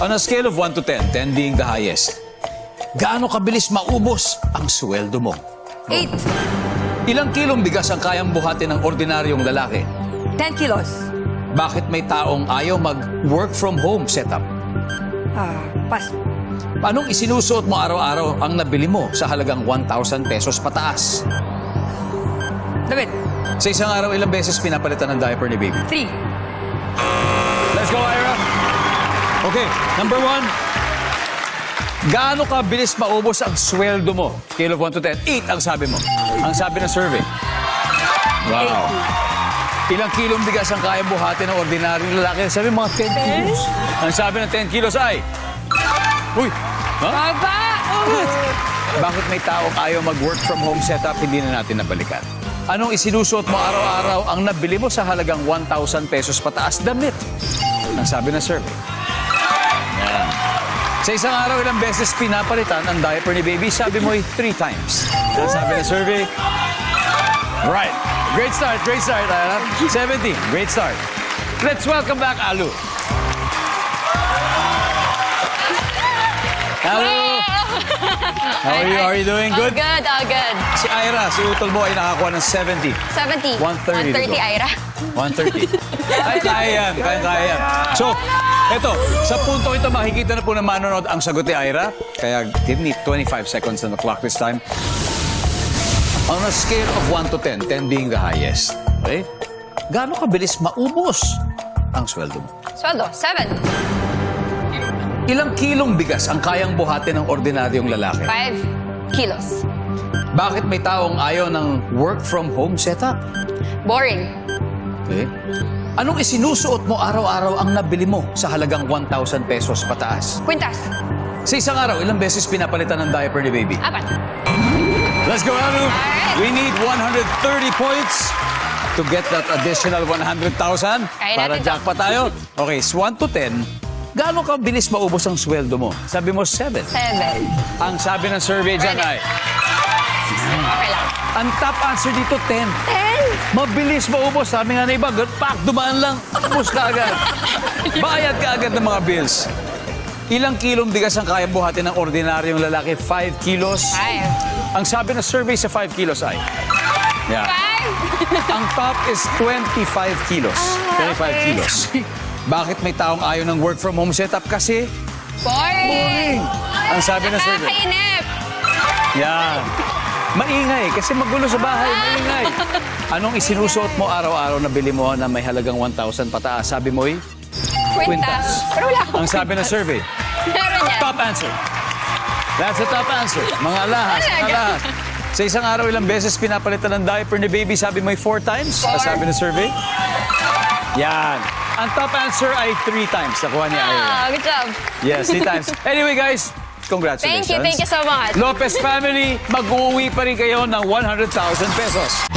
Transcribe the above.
On a scale of 1 to 10, 10 being the highest, gaano kabilis maubos ang sweldo mo? 8. Ilang kilong bigas ang kayang buhatin ng ordinaryong lalaki? 10 kilos. Bakit may taong ayaw mag-work from home setup? Pas. Anong isinusuot mo araw-araw ang nabili mo sa halagang 1,000 pesos pataas? Damit. Sa isang araw, ilang beses pinapalitan ng diaper ni baby? 3. Let's go, Ira! Okay, number 1. Gaano ka bilis maubos ang sweldo mo? Scale of 1 to 10. 8 ang sabi mo. Ang sabi ng survey. Wow. Ilang kilong bigas ang kaya buhatin ng ordinaryong lalaki? Sabi mga 10 kilos. Ang sabi ng 10 kilos ay... Uy! Huh? Baba! Bakit may taong ayaw mag-work from home setup, hindi na natin nabalikan? Anong isinusuot mo araw-araw ang nabili mo sa halagang 1,000 pesos pataas? Damit. Ang sabi ng survey. Yan. Sa isang araw, ilang beses pinapalitan ang diaper ni baby? Sabi mo 3 times. Ang sabi ng survey. Right. Great start, Ayala. 70. Great start. Let's welcome back Alu. Alu! How are you doing? Good? All good. Si Ira, si utol mo ay nakakuha ng 70. 70. 130 130, Ira. 130. Ay, kaya yan. So, eto, sa punto ito, makikita na po na manonood ang sagot ni Ira. Kaya, give me 25 seconds on the clock this time. On a scale of 1 to 10, 10 being the highest, okay? Gaano kabilis maubos ang sweldo mo? Sweldo, 7. Ilang kilong bigas ang kayang buhatin ng ordinaryong lalaki? 5 kilos. Bakit may taong ayaw ng work from home setup? Boring. Okay. Anong isinusuot mo araw-araw ang nabili mo sa halagang 1,000 pesos pataas? Quintas. Sa isang araw, ilang beses pinapalitan ng diaper ni baby? 4. Let's go, Anu! Alright. We need 130 points to get that additional 100,000 Kaya para natin to. jackpot tayo. Okay, so 1 to 10, gaano ka bilis maubos ang sweldo mo? Sabi mo 7. 7. Ang sabi ng survey dyan Ready. ay, Okay lang. ang top answer dito 10. 10. Mabilis maubos. Sabi nga na iba, pak, dumaan lang, ubos ka agad. Bayad ka agad ng mga bills. Ilang kilong bigas ang kaya buhatin ng ordinaryong lalaki? 5 kilos. 5. Ang sabi ng survey sa 5 kilos ay... Yeah. 5. Ang top is 25 kilos. 25 okay. kilos. Bakit may taong ayaw ng work from home setup? Kasi Boring. ang sabi ng survey. Nakakainip. Yan. Maingay. Kasi magulo sa bahay. Maingay. Anong isinusuot mo araw-araw na bili mo na may halagang 1,000 pataas? Sabi mo'y Quintas. Pero wala akong Ang sabi ng quintas. survey. Meron yan. Top answer. That's the top answer. Mga alahas, mga Talaga? alahas. Sa isang araw, ilang beses pinapalitan ng diaper ni baby? Sabi mo 4 times? Ang sabi ng survey. Yan. Ang top answer ay 3 times. Nakuha ni Ira. Good job. Yes, 3 times. Anyway, guys, congratulations. Thank you so much. Lopez family, mag-uwi pa rin kayo ng 100,000 pesos.